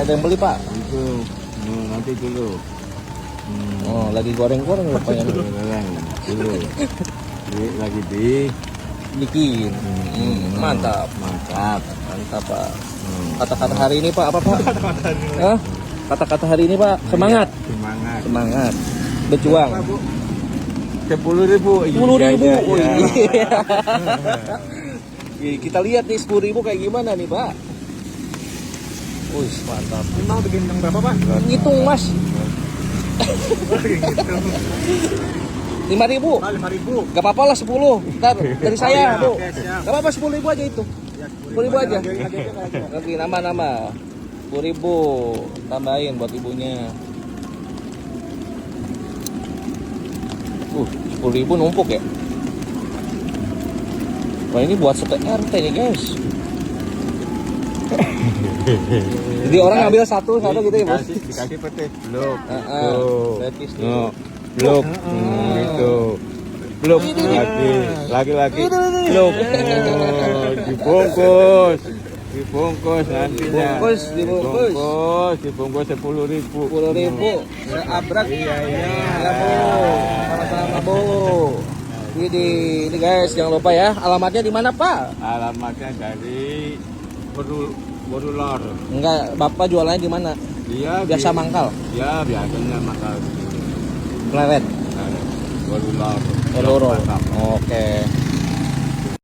Ada yang beli Pak? Itu nanti dulu. Oh, lagi goreng-goreng rupanya. Dulu. Lagi Bikin. Mantap. Mantap. Mantap Pak. Kata-kata hari ini Pak apa Pak? Hah? Kata-kata hari ini Pak, semangat. Semangat. Semangat. Berjuang. 10.000. 10.000. Iya, Oh, iya. iya. Kita lihat nih 10.000 kayak gimana nih Pak. Wih, mantap. Mau bikin yang berapa Pak? Ngitung Mas. 5.000. 5.000. Gak apa-apa lah 10. Ntar dari saya Bu. Oke, siap. Gak apa-apa 10.000 aja itu. 10.000 aja. Lagi nama-nama. 10.000 tambahin buat ibunya. 10.000 numpuk ya. Wah ini buat satu RT nih guys. Jadi orang ngambil satu gitu ya Bos. Dikasih peti. Blok. Betis nih. No. Blok. Itu. Blok lagi. Blok. Dibungkus. Dibungkus nantinya. Dibungkus 10.000. 10.000 seabrak. Iya. Ya Bu, sama-sama Bu. Ini guys, jangan lupa ya. Alamatnya di mana Pak? Alamatnya dari Borulor. Enggak, Bapak jualannya di mana? Iya, Biasa mangkal, Ya, biasanya mangkal. Pleret, Borulor. Loro. Oke.